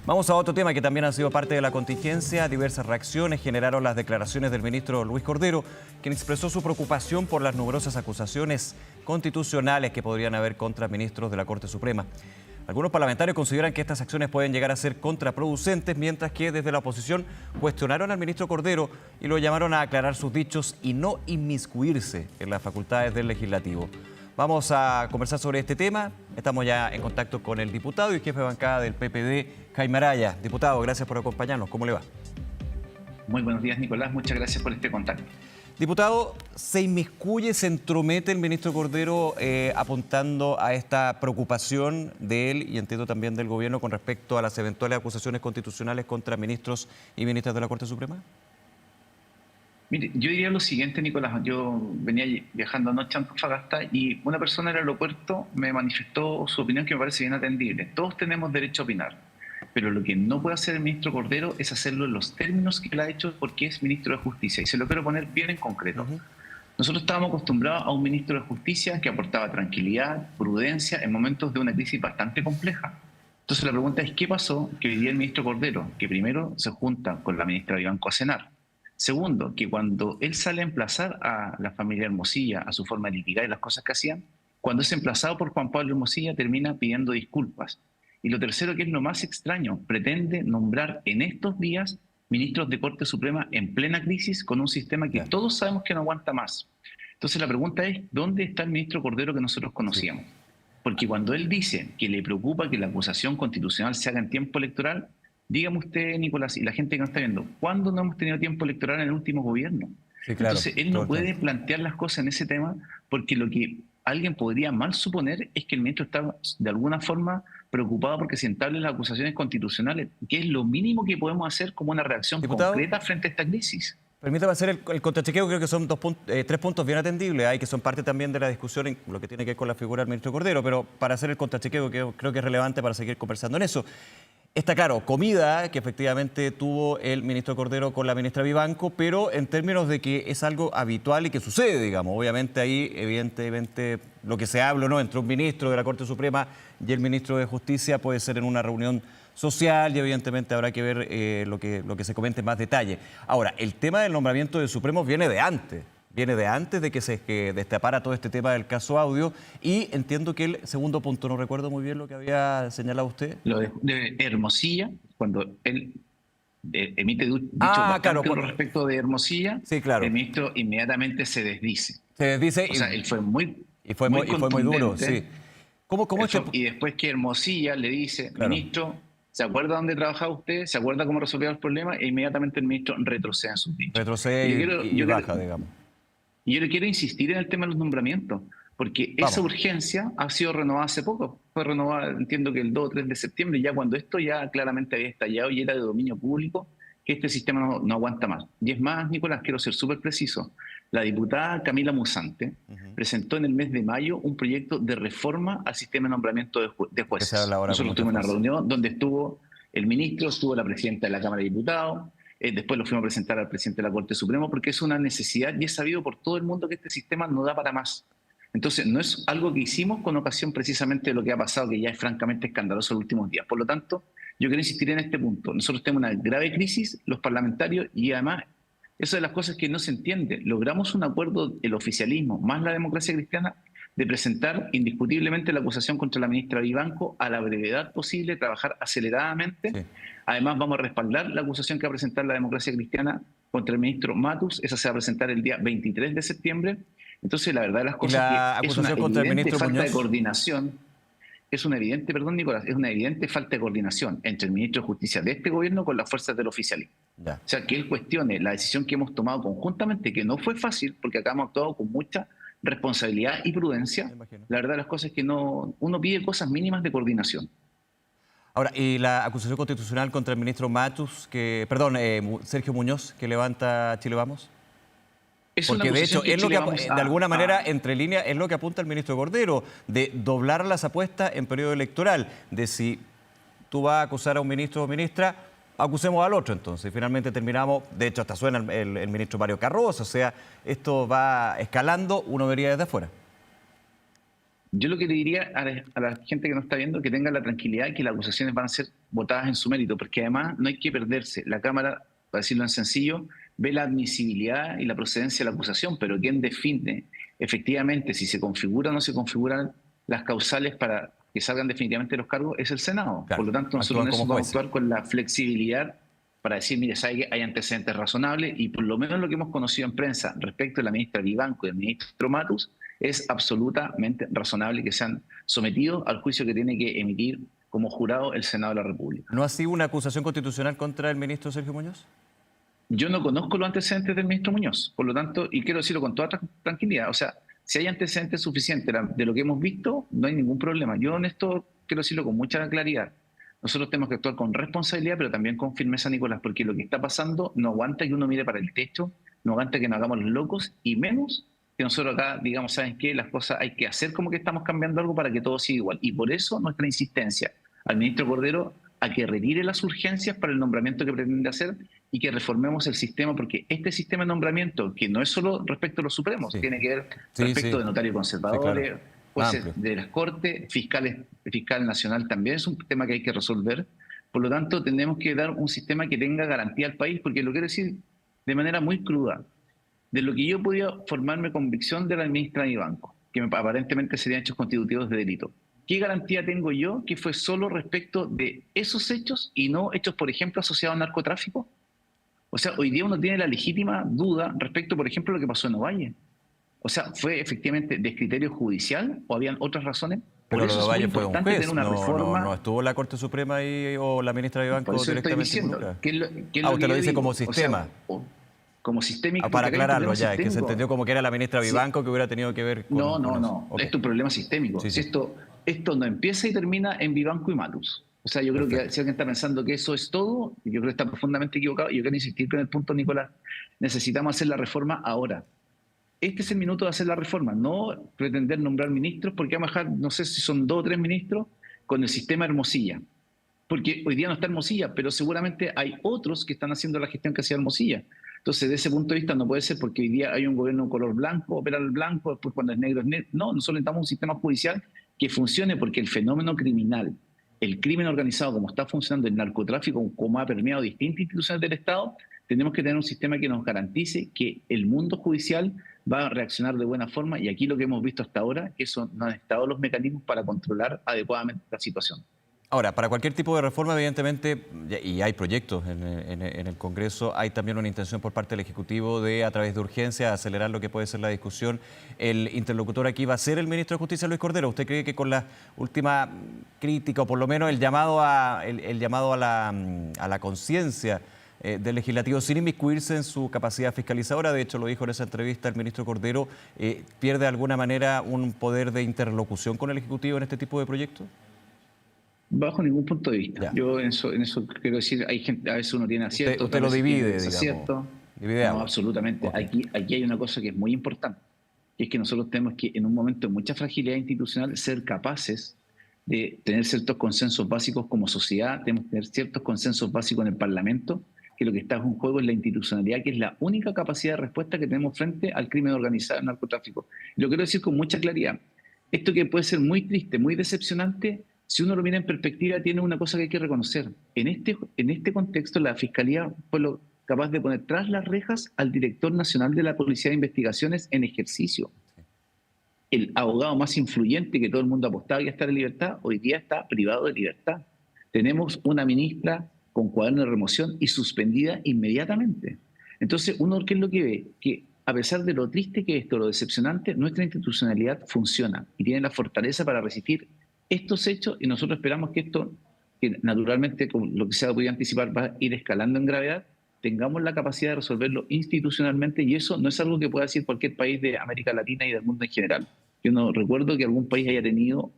Vamos a otro tema que también ha sido parte de la contingencia. Diversas reacciones generaron las declaraciones del ministro Luis Cordero, quien expresó su preocupación por las numerosas acusaciones constitucionales que podrían haber contra ministros de la Corte Suprema. Algunos parlamentarios consideran que estas acciones pueden llegar a ser contraproducentes, mientras que desde la oposición cuestionaron al ministro Cordero y lo llamaron a aclarar sus dichos y no inmiscuirse en las facultades del Legislativo. Vamos a conversar sobre este tema. Estamos ya en contacto con el diputado y jefe de bancada del PPD, Jaime Araya. Diputado, gracias por acompañarnos. ¿Cómo le va? Muy buenos días, Nicolás. Muchas gracias por este contacto. Diputado, ¿se inmiscuye, se entromete el ministro Cordero apuntando a esta preocupación de él y entiendo también del gobierno con respecto a las eventuales acusaciones constitucionales contra ministros y ministras de la Corte Suprema? Mire, yo diría lo siguiente, Nicolás. Yo venía viajando anoche a Antofagasta y una persona en el aeropuerto me manifestó su opinión que me parece bien atendible. Todos tenemos derecho a opinar, pero lo que no puede hacer el ministro Cordero es hacerlo en los términos que él ha hecho porque es ministro de Justicia. Y se lo quiero poner bien en concreto. Nosotros estábamos acostumbrados a un ministro de Justicia que aportaba tranquilidad, prudencia en momentos de una crisis bastante compleja. Entonces la pregunta es, ¿qué pasó que hoy día el ministro Cordero, que primero se junta con la ministra Vivanco a cenar? Segundo, que cuando él sale a emplazar a la familia Hermosilla a su forma de litigar y las cosas que hacían, cuando es emplazado por Juan Pablo Hermosilla termina pidiendo disculpas. Y lo tercero, que es lo más extraño, pretende nombrar en estos días ministros de Corte Suprema en plena crisis con un sistema que todos sabemos que no aguanta más. Entonces la pregunta es, ¿dónde está el ministro Cordero que nosotros conocíamos? Porque cuando él dice que le preocupa que la acusación constitucional se haga en tiempo electoral, dígame usted, Nicolás, y la gente que nos está viendo, ¿cuándo no hemos tenido tiempo electoral en el último gobierno? Sí, claro. Entonces, él no puede plantear las cosas en ese tema porque lo que alguien podría mal suponer es que el ministro está de alguna forma preocupado porque se entablen las acusaciones constitucionales, que es lo mínimo que podemos hacer como una reacción concreta frente a esta crisis. Permítame hacer el contrachequeo, creo que son tres puntos bien atendibles, que son parte también de la discusión en lo que tiene que ver con la figura del ministro Cordero, pero para hacer el contrachequeo que creo que es relevante para seguir conversando en eso. Está claro, comida que efectivamente tuvo el ministro Cordero con la ministra Vivanco, pero en términos de que es algo habitual y que sucede, digamos. Obviamente ahí, evidentemente, lo que se habla, ¿no?, entre un ministro de la Corte Suprema y el ministro de Justicia puede ser en una reunión social y evidentemente habrá que ver lo que se comente en más detalle. Ahora, el tema del nombramiento de Supremos viene de antes. Viene de antes de que se destapara todo este tema del caso Audio y entiendo que el segundo punto, no recuerdo muy bien lo que había señalado usted. Lo de Hermosilla, cuando él emite dicho bastante con respecto de Hermosilla, sí, claro, el ministro inmediatamente se desdice. Se desdice o sea, él fue muy duro, sí. ¿Cómo y después que Hermosilla le dice, ministro, ¿se acuerda dónde trabajaba usted? ¿Se acuerda cómo resolvió los problemas? E inmediatamente el ministro retrocede en sus dichos. Retrocede y baja, digamos. Y yo le quiero insistir en el tema de los nombramientos, porque esa urgencia ha sido renovada hace poco. Fue renovada, entiendo que el 2 o 3 de septiembre, ya cuando esto ya claramente había estallado y era de dominio público, que este sistema no aguanta más. Y es más, Nicolás, quiero ser súper preciso. La diputada Camila Musante presentó en el mes de mayo un proyecto de reforma al sistema de nombramiento de jueces. Nosotros tuvimos una reunión donde estuvo el ministro, estuvo la presidenta de la Cámara de Diputados. Después lo fuimos a presentar al presidente de la Corte Suprema porque es una necesidad y es sabido por todo el mundo que este sistema no da para más. Entonces, no es algo que hicimos con ocasión precisamente de lo que ha pasado, que ya es francamente escandaloso en los últimos días. Por lo tanto, yo quiero insistir en este punto. Nosotros tenemos una grave crisis, los parlamentarios, y además, eso de las cosas que no se entiende. Logramos un acuerdo, el oficialismo, más la democracia cristiana, de presentar indiscutiblemente la acusación contra la ministra Vivanco a la brevedad posible, trabajar aceleradamente. Sí. Además, vamos a respaldar la acusación que va a presentar la democracia cristiana contra el ministro Matus. Esa se va a presentar el día 23 de septiembre. Entonces, la verdad de las cosas es una evidente falta de coordinación. Es una evidente, perdón, Nicolás, es una evidente falta de coordinación entre el ministro de Justicia de este gobierno con las fuerzas del oficialismo. O sea, que él cuestione la decisión que hemos tomado conjuntamente, que no fue fácil, porque acá hemos actuado con mucha responsabilidad y prudencia. La verdad de las cosas es que uno pide cosas mínimas de coordinación. Ahora, y la acusación constitucional contra el ministro Matus, Sergio Muñoz, que levanta Chile Vamos. Porque de hecho, es lo que, de alguna manera, entre líneas, es lo que apunta el ministro Cordero, de doblar las apuestas en periodo electoral, de si tú vas a acusar a un ministro o ministra, acusemos al otro entonces. Finalmente terminamos, de hecho hasta suena el ministro Mario Carroza, o sea, esto va escalando, uno vería desde afuera. Yo lo que le diría a la gente que no está viendo, que tenga la tranquilidad que las acusaciones van a ser votadas en su mérito, porque además no hay que perderse. La Cámara, para decirlo en sencillo, ve la admisibilidad y la procedencia de la acusación, pero quien define efectivamente si se configuran o no se configuran las causales para que salgan definitivamente los cargos es el Senado. Por Claro, lo tanto, nosotros actúan en como eso vamos a jueces. actuar con la flexibilidad para decir, mire, sabe que hay antecedentes razonables y por lo menos lo que hemos conocido en prensa respecto de la ministra Vivanco y el ministro Matus es absolutamente razonable que sean sometidos al juicio que tiene que emitir como jurado el Senado de la República. ¿No ha sido una acusación constitucional contra el ministro Sergio Muñoz? Yo no conozco los antecedentes del ministro Muñoz, por lo tanto, y quiero decirlo con toda tranquilidad, o sea, si hay antecedentes suficientes de lo que hemos visto, no hay ningún problema. Yo en esto quiero decirlo con mucha claridad. Nosotros tenemos que actuar con responsabilidad, pero también con firmeza, Nicolás, porque lo que está pasando no aguanta que uno mire para el techo, no aguanta que nos hagamos los locos, y menos que nosotros acá digamos, ¿saben qué? Las cosas hay que hacer como que estamos cambiando algo para que todo siga igual. Y por eso nuestra insistencia al ministro Cordero a que retire las urgencias para el nombramiento que pretende hacer y que reformemos el sistema, porque este sistema de nombramiento, que no es solo respecto a los supremos, Sí, tiene que ver sí, respecto sí, de notarios sí, claro. conservadores, jueces Amplio. de las Cortes, fiscal nacional también es un tema que hay que resolver. Por lo tanto, tenemos que dar un sistema que tenga garantía al país, porque lo quiero decir de manera muy cruda. De lo que yo podía formarme convicción de la ministra de Banco, que aparentemente serían hechos constitutivos de delito. ¿Qué garantía tengo yo que fue solo respecto de esos hechos y no hechos, por ejemplo, asociados al narcotráfico? O sea, hoy día uno tiene la legítima duda respecto, por ejemplo, a lo que pasó en Ovalle. O sea, ¿fue efectivamente descriterio judicial o habían otras razones? Por Pero lo eso de es muy Valle fue un importante tener juez, una no reforma. estuvo la Corte Suprema ahí o la ministra de Por Banco eso estoy directamente diciendo, involucrada. ¿qué es Ah, lo usted que lo yo dice como digo? O sea, sistema. como sistémico, Para porque acá hay un aclararlo problema ya, es que se sistémico. entendió como que era la ministra Sí. Vivanco que hubiera tenido que ver No, con eso. no. Okay. Esto es un problema sistémico. Sí, Si sí, esto no empieza y termina en Vivanco y Matus. O sea, yo creo que perfecto. si alguien está pensando que eso es todo, yo creo que está profundamente equivocado. Y yo quiero insistir con el punto, Nicolás. Necesitamos hacer la reforma ahora. Este es el minuto de hacer la reforma, no pretender nombrar ministros, porque vamos a dejar, no sé si son 2 o 3 ministros, con el sistema Hermosilla. Porque hoy día no está Hermosilla, pero seguramente hay otros que están haciendo la gestión que hacía Hermosilla. Entonces, de ese punto de vista, no puede ser porque hoy día hay un gobierno color blanco, opera el blanco, después cuando es negro es negro. No, nosotros necesitamos un sistema judicial que funcione porque el fenómeno criminal, el crimen organizado, como está funcionando, el narcotráfico, como ha permeado distintas instituciones del Estado, tenemos que tener un sistema que nos garantice que el mundo judicial va a reaccionar de buena forma y aquí lo que hemos visto hasta ahora, eso no han estado los mecanismos para controlar adecuadamente la situación. Ahora, para cualquier tipo de reforma, evidentemente, y hay proyectos en el Congreso, hay también una intención por parte del Ejecutivo de, a través de urgencia, acelerar lo que puede ser la discusión. El interlocutor aquí va a ser el ministro de Justicia, Luis Cordero. ¿Usted cree que con la última crítica, o por lo menos el llamado a la conciencia del Legislativo, sin inmiscuirse en su capacidad fiscalizadora, de hecho lo dijo en esa entrevista el ministro Cordero, pierde de alguna manera un poder de interlocución con el Ejecutivo en este tipo de proyectos? Bajo ningún punto de vista. Ya. Yo en eso quiero decir, hay gente, a veces uno tiene acierto, Usted lo divide, digamos. Divide No, agua. absolutamente. Okay. Aquí hay una cosa que es muy importante, que es que nosotros tenemos que, en un momento de mucha fragilidad institucional, ser capaces de tener ciertos consensos básicos como sociedad, tenemos que tener ciertos consensos básicos en el Parlamento, que lo que está en juego es la institucionalidad, que es la única capacidad de respuesta que tenemos frente al crimen organizado, al narcotráfico. Y lo quiero decir con mucha claridad. Esto que puede ser muy triste, muy decepcionante, si uno lo mira en perspectiva, tiene una cosa que hay que reconocer. En este contexto, la Fiscalía fue capaz de poner tras las rejas al director nacional de la Policía de Investigaciones en ejercicio. El abogado más influyente que todo el mundo apostaba que estar en libertad, hoy día está privado de libertad. Tenemos una ministra con cuaderno de remoción y suspendida inmediatamente. Entonces, uno, ¿qué es lo que ve? Que a pesar de lo triste que es esto, lo decepcionante, nuestra institucionalidad funciona y tiene la fortaleza para resistir estos hechos y nosotros esperamos que esto, que naturalmente, como lo que se ha podido anticipar, va a ir escalando en gravedad, tengamos la capacidad de resolverlo institucionalmente y eso no es algo que pueda decir cualquier país de América Latina y del mundo en general. Yo no recuerdo que algún país haya tenido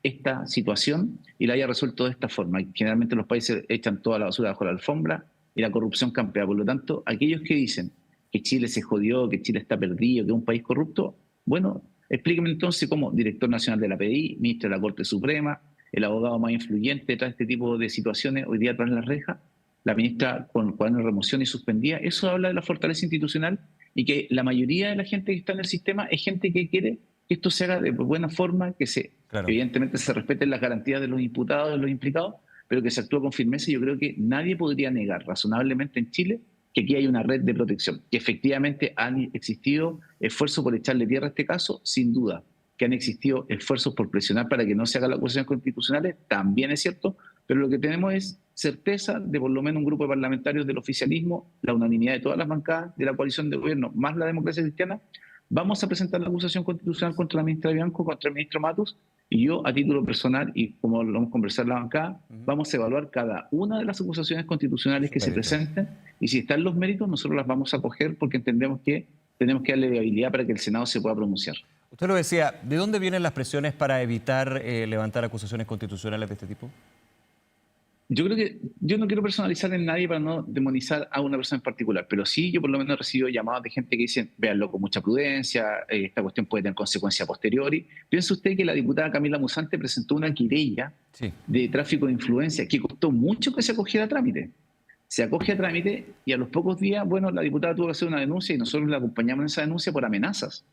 esta situación y la haya resuelto de esta forma. Generalmente los países echan toda la basura bajo la alfombra y la corrupción campea. Por lo tanto, aquellos que dicen que Chile se jodió, que Chile está perdido, que es un país corrupto, bueno, explíqueme entonces cómo director nacional de la PDI, ministro de la Corte Suprema, el abogado más influyente detrás de este tipo de situaciones, hoy día tras las rejas, la ministra con cuaderno de remoción y suspendida. Eso habla de la fortaleza institucional y que la mayoría de la gente que está en el sistema es gente que quiere que esto se haga de buena forma, que Claro. evidentemente se respeten las garantías de los imputados, de los implicados, pero que se actúe con firmeza. Y yo creo que nadie podría negar razonablemente en Chile que aquí hay una red de protección, que efectivamente han existido esfuerzos por echarle tierra a este caso, sin duda, que han existido esfuerzos por presionar para que no se hagan las acusaciones constitucionales, también es cierto, pero lo que tenemos es certeza de por lo menos un grupo de parlamentarios del oficialismo, la unanimidad de todas las bancadas de la coalición de gobierno, más la democracia cristiana. Vamos a presentar la acusación constitucional contra la ministra Bianco, contra el ministro Matus, y yo, a título personal, y como lo hemos conversado en la bancada, vamos a evaluar cada una de las acusaciones constitucionales que se presenten, y si están los méritos, nosotros las vamos a acoger porque entendemos que tenemos que darle viabilidad para que el Senado se pueda pronunciar. Usted lo decía, ¿de dónde vienen las presiones para evitar levantar acusaciones constitucionales de este tipo? Yo creo que yo no quiero personalizar en nadie para no demonizar a una persona en particular, pero sí yo por lo menos he recibido llamadas de gente que dicen, véanlo con mucha prudencia, esta cuestión puede tener consecuencias posteriori. Piense usted que la diputada Camila Musante presentó una querella de tráfico de influencia que costó mucho que se acogiera a trámite. Se acoge a trámite y a los pocos días, bueno, la diputada tuvo que hacer una denuncia y nosotros la acompañamos en esa denuncia por amenazas.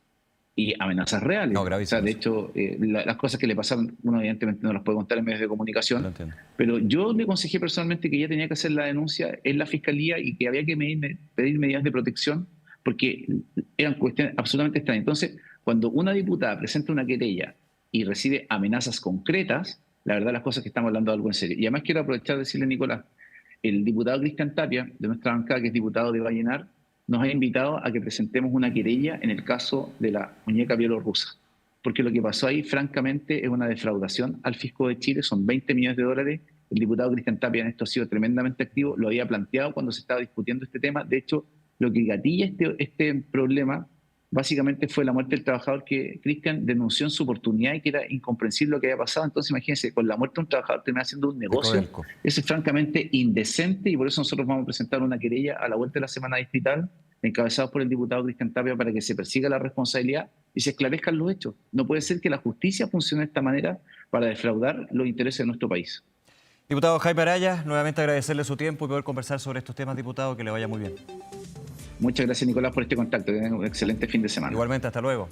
Y amenazas reales. No, o sea, de hecho, las cosas que le pasaron, uno evidentemente no las puede contar en medios de comunicación, pero yo le aconsejé personalmente que ella tenía que hacer la denuncia en la Fiscalía y que había que pedir medidas de protección porque eran cuestiones absolutamente extrañas. Entonces, cuando una diputada presenta una querella y recibe amenazas concretas, la verdad las cosas que estamos hablando de algo en serio. Y además quiero aprovechar de decirle, Nicolás, el diputado Cristian Tapia, de nuestra bancada, que es diputado de Vallenar, nos ha invitado a que presentemos una querella en el caso de la muñeca bielorrusa. Porque lo que pasó ahí, francamente, es una defraudación al fisco de Chile, son 20 millones de dólares. El diputado Cristian Tapia en esto ha sido tremendamente activo, lo había planteado cuando se estaba discutiendo este tema. De hecho, lo que gatilla este problema básicamente fue la muerte del trabajador que Cristian denunció en su oportunidad y que era incomprensible lo que había pasado. Entonces, imagínense, con la muerte de un trabajador termina haciendo un negocio. Eso es francamente indecente y por eso nosotros vamos a presentar una querella a la vuelta de la semana distrital, encabezados por el diputado Cristian Tapia, para que se persiga la responsabilidad y se esclarezcan los hechos. No puede ser que la justicia funcione de esta manera para defraudar los intereses de nuestro país. Diputado Jaime Araya, nuevamente agradecerle su tiempo y poder conversar sobre estos temas, diputado, que le vaya muy bien. Muchas gracias, Nicolás, por este contacto. Que tengan un excelente fin de semana. Igualmente, hasta luego.